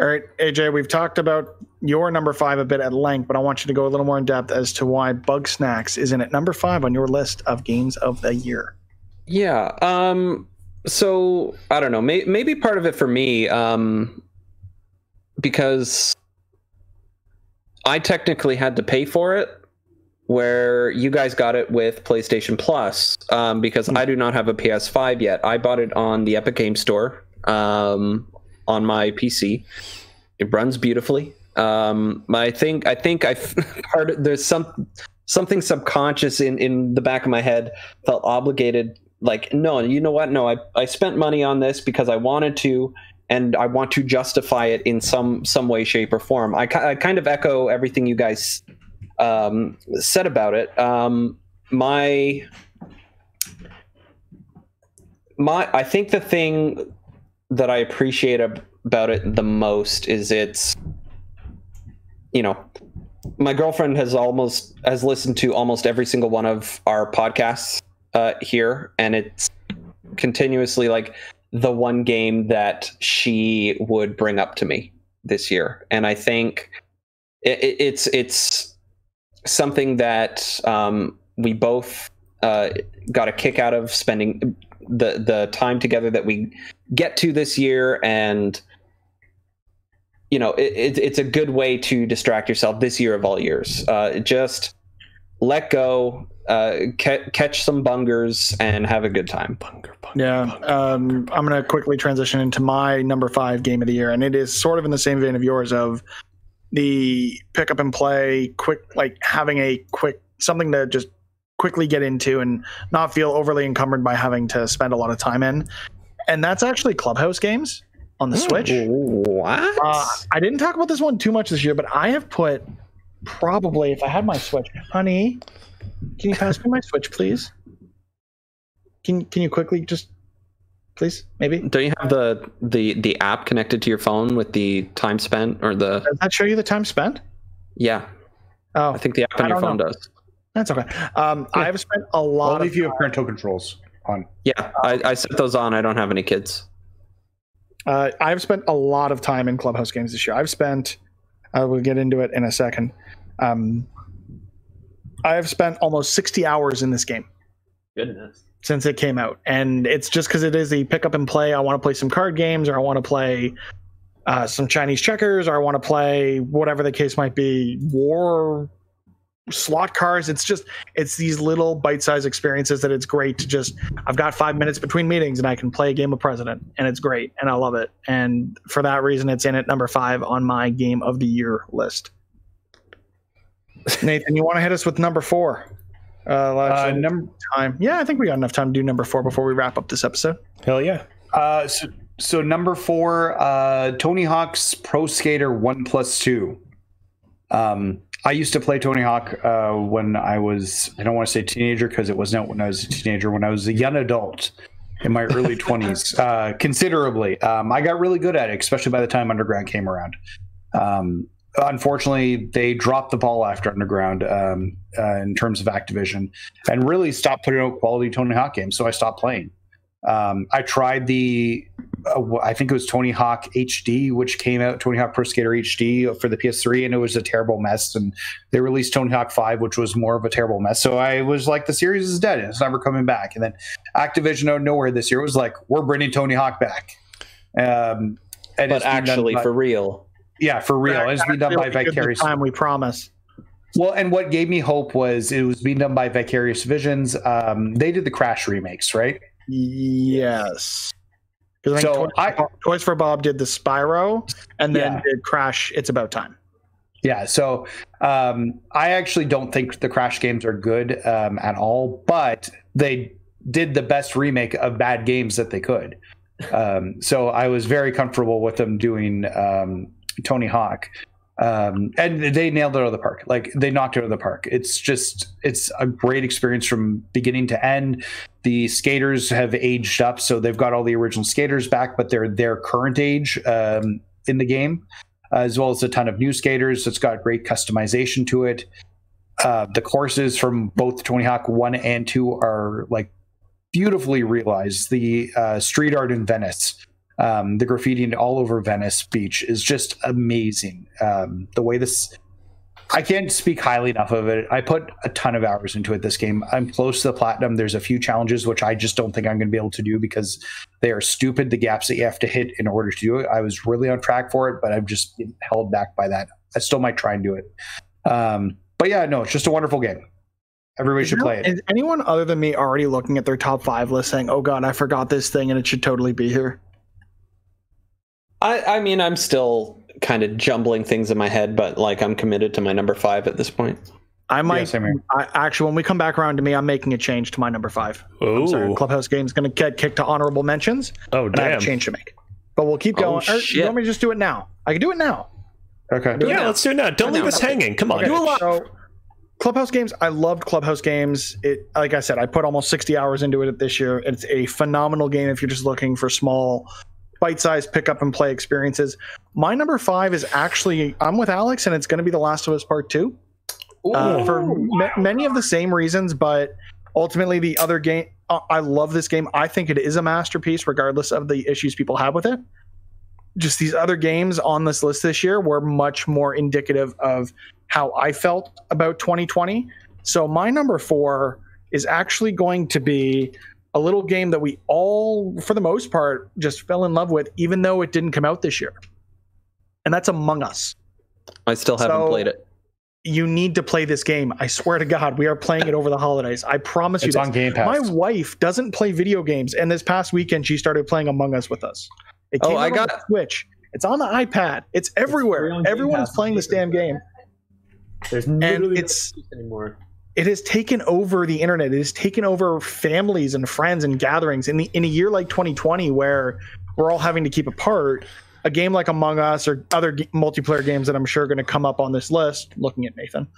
All right, AJ, we've talked about your number 5 a bit at length, but I want you to go a little more in depth as to why Bugsnax isn't at number 5 on your list of games of the year. Yeah. So I don't know. Maybe part of it for me, because I technically had to pay for it, where you guys got it with PlayStation Plus, because I do not have a PS5 yet. I bought it on the Epic Game Store on my PC. It runs beautifully. I think there's something subconscious in the back of my head felt obligated. Like, no, you know what? No, I spent money on this because I wanted to, and I want to justify it in some way, shape, or form. I kind of echo everything you guys said about it. I think the thing that I appreciate about it the most is it's, my girlfriend has listened to almost every single one of our podcasts here, and it's continuously like the one game that she would bring up to me this year. And I think it's something that we both got a kick out of, spending the time together that we get to this year. And it's a good way to distract yourself this year of all years. Just let go, catch some bungers, and have a good time. I'm going to quickly transition into my number 5 game of the year, and it is sort of in the same vein of yours, of the pick up and play, quick, like having a quick something to just quickly get into and not feel overly encumbered by having to spend a lot of time in. And that's actually Clubhouse games on the Switch. What? I didn't talk about this one too much this year, but I have put probably, if I had my Switch, honey, can you pass me my Switch, please? Can you quickly just, please, maybe? Don't you have the app connected to your phone with the time spent, or the? Does that show you the time spent? Yeah. Oh, I think the app on your phone does. That's okay. I have spent a lot. Only if you have parental controls on. Yeah, I set those on. I don't have any kids. I've spent a lot of time in Clubhouse games this year. I've spent. We'll get into it in a second. I have spent almost 60 hours in this game. Goodness. Since it came out, and it's just because it is the pick up and play. I want to play some card games, or I want to play some Chinese checkers, or I want to play whatever the case might be, war slot cars. It's these little bite-sized experiences that it's great to just, I've got 5 minutes between meetings and I can play a game of President, and it's great, and I love it. And for that reason, it's in at number 5 on my game of the year list. Nathan, you want to hit us with number 4? Number time. Yeah, I think we got enough time to do number 4 before we wrap up this episode. Hell yeah. So number 4, Tony Hawk's Pro Skater 1+2. I used to play Tony Hawk when I was, I don't want to say teenager because it wasn't when I was a teenager, when I was a young adult in my early 20s, considerably. I got really good at it, especially by the time Underground came around. Unfortunately, they dropped the ball after Underground in terms of Activision, and really stopped putting out quality Tony Hawk games, so I stopped playing. I tried I think it was Tony Hawk HD, which came out, Tony Hawk Pro Skater HD for the PS3, and it was a terrible mess. And they released Tony Hawk 5, which was more of a terrible mess. So I was like, the series is dead, and it's never coming back. And then Activision out of nowhere this year was like, we're bringing Tony Hawk back. But actually, for real. Yeah, for real. That It's being done by actually will be good Vicarious. this time, we promise. Well, and what gave me hope was it was being done by Vicarious Visions. They did the Crash remakes, right? Yes. Because So Toys for Bob did the Spyro, and then Yeah. did Crash. It's About Time. Yeah, so I actually don't think the Crash games are good at all, but they did the best remake of bad games that they could. So I was very comfortable with them doing Tony Hawk. And they nailed it out of the park. Like, they knocked it out of the park. It's a great experience from beginning to end. The skaters have aged up, so they've got all the original skaters back, but they're their current age in the game, as well as a ton of new skaters. It's got great customization to it. The courses from both Tony Hawk 1 and 2 are like beautifully realized. The street art in Venice, the graffiti all over Venice Beach is just amazing. The way this, I can't speak highly enough of it. I put a ton of hours into it this game. I'm close to the platinum. There's a few challenges which I just don't think I'm going to be able to do because they are stupid, the gaps that you have to hit in order to do it. I was really on track for it, but I've just been held back by that. I still might try and do it. But yeah, no, it's just a wonderful game. Everybody should play it. Is anyone other than me already looking at their top 5 list saying, oh God, I forgot this thing and it should totally be here? I mean, I'm still kind of jumbling things in my head, but like I'm committed to my number 5 at this point. I might. same here. Actually, when we come back around to me, I'm making a change to my number 5. I'm sorry, Oh, Clubhouse Game's going to get kicked to honorable mentions. oh, And I have a damn. change to make. But we'll keep going. Or, shit. you want me to just do it now? I can do it now. Okay. Yeah, let's do it now. Don't leave us hanging. Come on. Okay, Do a lot. so Clubhouse Games, I loved Clubhouse Games. It, like I said, I put almost 60 hours into it this year. It's a phenomenal game if you're just looking for small, bite-sized pick up and play experiences. My number 5 is actually, I'm with Alex, and it's going to be The Last of Us Part 2. For many of the same reasons, but ultimately the other game, I love this game. I think it is a masterpiece, regardless of the issues people have with it. Just these other games on this list this year were much more indicative of how I felt about 2020. So my number 4 is actually going to be a little game that we all, for the most part, just fell in love with, even though it didn't come out this year. And that's Among Us. I still haven't played it. You need to play this game. I swear to God, we are playing it over the holidays. I promise you It's this. on Game Pass. My wife doesn't play video games, and this past weekend she started playing Among Us with us. It came out on the Switch. It's on the iPad. It's everywhere. free on Game Everyone's Pass. playing this damn game. There's And literally it's no excuse anymore. it has taken over the internet. It has taken over families and friends and gatherings. In a year like 2020, where we're all having to keep apart, a game like Among Us or other multiplayer games that I'm sure are going to come up on this list, looking at Nathan,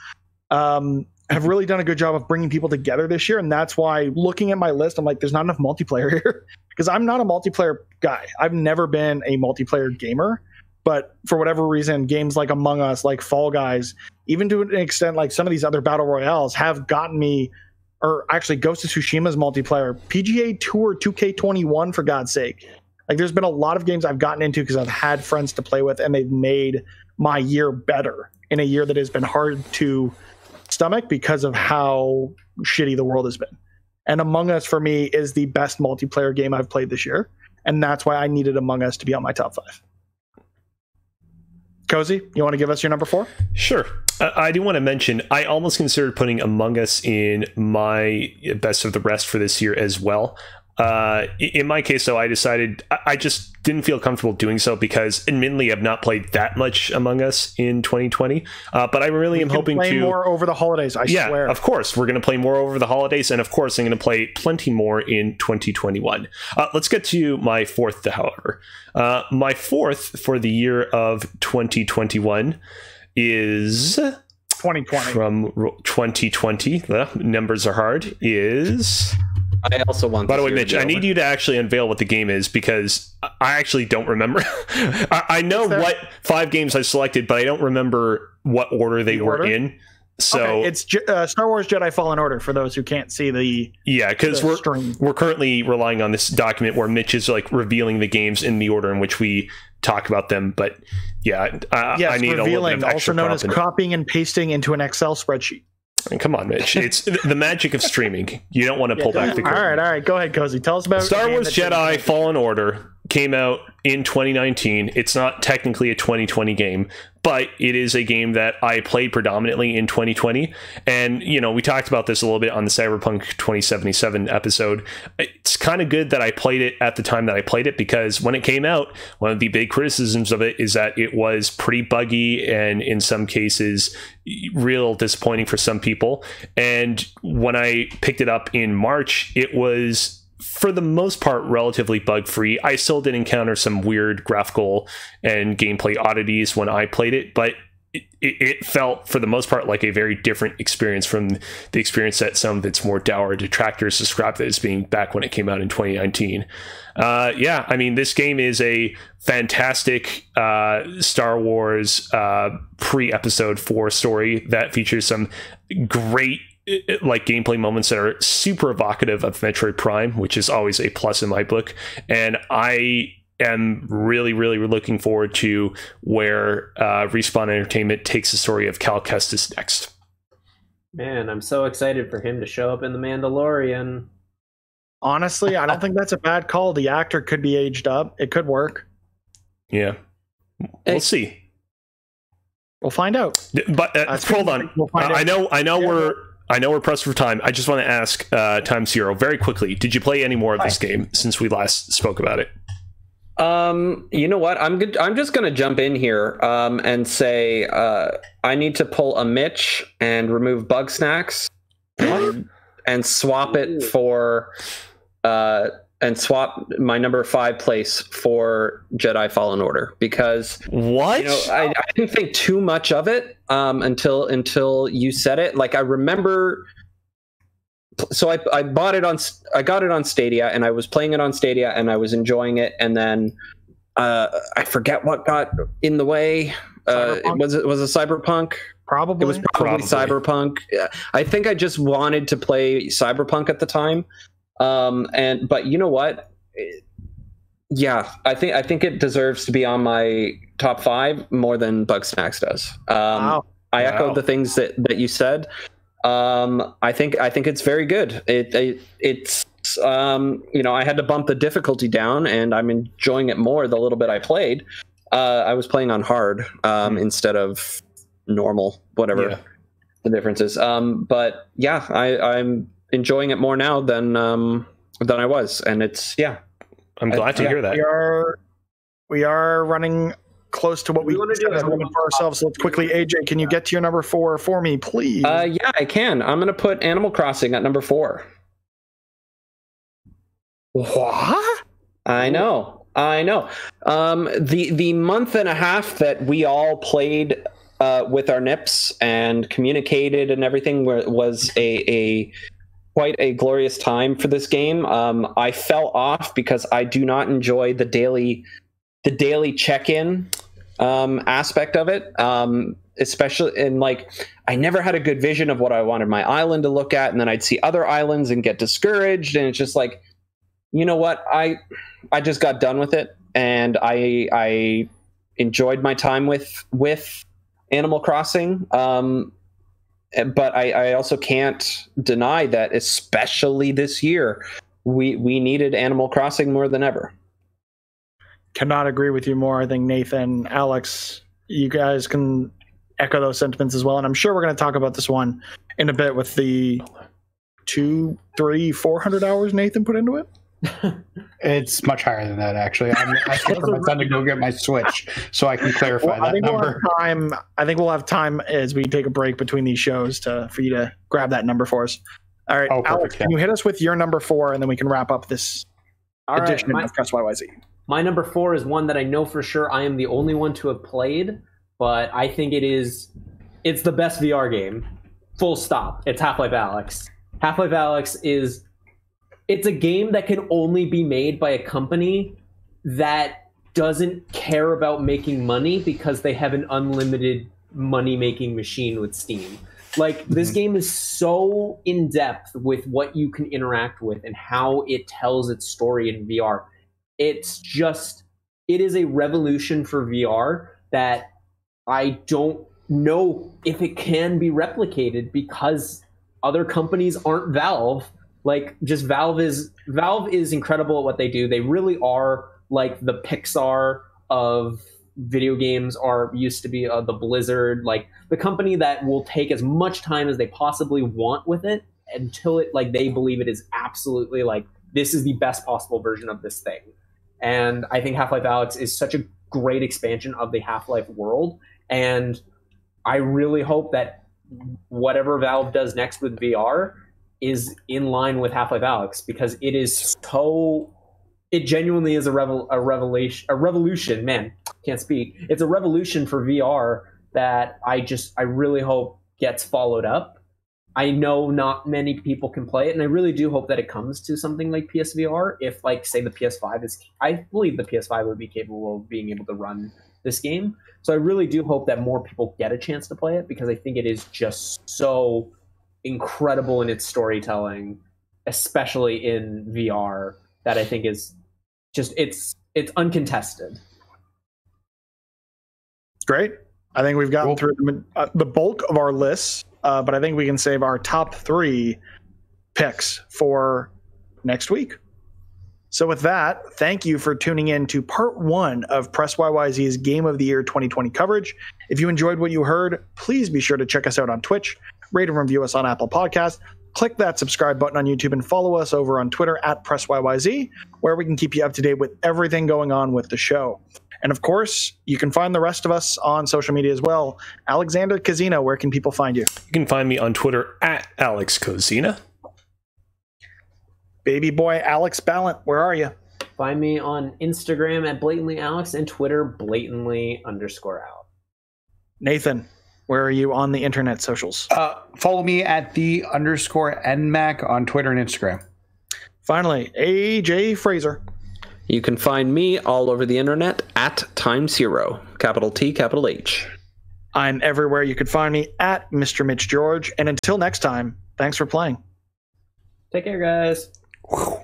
have really done a good job of bringing people together this year. And that's why, looking at my list, I'm like, there's not enough multiplayer here, because I'm not a multiplayer guy. I've never been a multiplayer gamer. But for whatever reason, games like Among Us, like Fall Guys, even to an extent like some of these other battle royales, have gotten me, or actually Ghost of Tsushima's multiplayer, PGA Tour 2K21, for God's sake. Like, there's been a lot of games I've gotten into because I've had friends to play with, and they've made my year better in a year that has been hard to stomach because of how shitty the world has been. And Among Us, for me, is the best multiplayer game I've played this year. And that's why I needed Among Us to be on my top 5. Cozy, you want to give us your number 4? Sure. I do want to mention, I almost considered putting Among Us in my best of the rest for this year as well. In my case, though, I decided I just didn't feel comfortable doing so because, admittedly, I've not played that much Among Us in 2020. But I really am hoping play to more over the holidays. I swear. Of course, we're going to play more over the holidays, and of course, I'm going to play plenty more in 2021. Let's get to my 4th, however. My 4th for the year of 2021 is 2020 from 2020. The numbers are hard. Is. I also want. By the way, Mitch, I need you to actually unveil what the game is, because I actually don't remember. I know what 5 games I selected, but I don't remember what order they were in. So okay, it's Star Wars Jedi Fallen Order, for those who can't see the because we're currently relying on this document where Mitch is like revealing the games in the order in which we talk about them. But I need a little bit of extra also known as copying and pasting into an Excel spreadsheet. Come on, Mitch. It's the magic of streaming. You don't want to pull back the curtain. All right. Go ahead, Cozy. Tell us about Star Wars Jedi Fallen Order came out in 2019. It's not technically a 2020 game, but it is a game that I played predominantly in 2020. And, you know, we talked about this a little bit on the Cyberpunk 2077 episode. It's kind of good that I played it at the time that I played it, because when it came out, one of the big criticisms of it is that it was pretty buggy and in some cases real disappointing for some people. And when I picked it up in March, it was, for the most part, relatively bug-free. I still did encounter some weird graphical and gameplay oddities when I played it, but it felt, for the most part, like a very different experience from the experience that some of its more dour detractors described it as being back when it came out in 2019. Yeah, I mean, this game is a fantastic Star Wars pre-Episode 4 story that features some great like gameplay moments that are super evocative of Metroid Prime, which is always a plus in my book. And I am really looking forward to where Respawn Entertainment takes the story of Cal Kestis next. Man, I'm so excited for him to show up in The Mandalorian. Honestly, I don't think that's a bad call. The actor could be aged up. It could work. Yeah. We'll see. We'll find out. But hold on. I know we're pressed for time. I just want to ask Time Zero very quickly. Did you play any more of this game since we last spoke about it? You know what? I'm just gonna jump in here and say I need to pull a Mitch and remove Bugsnax and swap it for and swap my number 5 place for Jedi Fallen Order, because what? You know, I didn't think too much of it until you said it. Like, I remember. So I got it on Stadia, and I was playing it on Stadia, and I was enjoying it, and then I forget what got in the way. Was it Cyberpunk? Probably. It was probably Cyberpunk. Yeah. I think I just wanted to play Cyberpunk at the time. But you know what? Yeah, I think it deserves to be on my top 5 more than Bugsnax does. Wow. I echoed the things that you said. I think it's very good. It's you know, I had to bump the difficulty down, and I'm enjoying it more the little bit I played. I was playing on hard instead of normal, whatever the difference is. But yeah, I'm enjoying it more now than I was, and it's I'm glad to hear that. We are running close to what we said as a limit for ourselves. So let's quickly, AJ, can you get to your number 4 for me, please? Yeah, I can. I'm going to put Animal Crossing at number 4. What? I know. The month and a half that we all played with our nips and communicated and everything was a quite a glorious time for this game. I fell off because I do not enjoy the daily check-in aspect of it, especially in, like, I never had a good vision of what I wanted my island to look at, and then I'd see other islands and get discouraged, and it's just like, you know what, I just got done with it, and I enjoyed my time with Animal Crossing. But I also can't deny that, especially this year, we needed Animal Crossing more than ever. Cannot agree with you more. I think Nathan, Alex, you guys can echo those sentiments as well. And I'm sure we're going to talk about this one in a bit with the 200, 300, 400 hours Nathan put into it. It's much higher than that, actually. I'm asking for my son to go get my Switch so I can clarify that number. I think we'll have time as we take a break between these shows for you to grab that number for us. All right, Alex, can you hit us with your number 4, and then we can wrap up this edition of Press YYZ. My number 4 is one that I know for sure I am the only one to have played, but I think it's the best VR game. Full stop. It's Half-Life Alyx. Half-Life Alyx it's a game that can only be made by a company that doesn't care about making money because they have an unlimited money-making machine with Steam. Like, this game is so in-depth with what you can interact with and how it tells its story in VR. It is a revolution for VR that I don't know if it can be replicated because other companies aren't Valve. Like, just Valve is incredible at what they do. They really are like the Pixar of video games used to be the Blizzard, like the company that will take as much time as they possibly want with it until it like they believe it is absolutely like this is the best possible version of this thing. And I think Half-Life Alyx is such a great expansion of the Half-Life world, and I really hope that whatever Valve does next with VR is in line with Half-Life Alyx, because it is it genuinely is a revolution. Man, can't speak. It's a revolution for VR that I really hope gets followed up. I know not many people can play it, and I really do hope that it comes to something like PSVR. If, like, say the PS5 I believe the PS5 would be capable of being able to run this game. So I really do hope that more people get a chance to play it, because I think it is just so incredible in its storytelling, especially in VR, that I think is just, it's uncontested. Great. I think we've gotten through the bulk of our lists, but I think we can save our top 3 picks for next week. So with that, thank you for tuning in to part 1 of Press YYZ's Game of the Year 2020 coverage. If you enjoyed what you heard, please be sure to check us out on Twitch, rate and review us on Apple Podcasts, click that subscribe button on YouTube, and follow us over on Twitter at Press YYZ, where we can keep you up to date with everything going on with the show. And of course, you can find the rest of us on social media as well. Alexander Kozina, where can people find you? You can find me on Twitter at Alex Kozina. Baby boy Alex Ballant, where are you? Find me on Instagram at blatantlyalex and Twitter blatantly_out. Nathan, where are you on the internet socials? Follow me at _NMAC on Twitter and Instagram. Finally, AJ Fraser. You can find me all over the internet at TimeZero, capital T, capital H. I'm everywhere. You can find me at Mr. Mitch George. And until next time, thanks for playing. Take care, guys. Whew.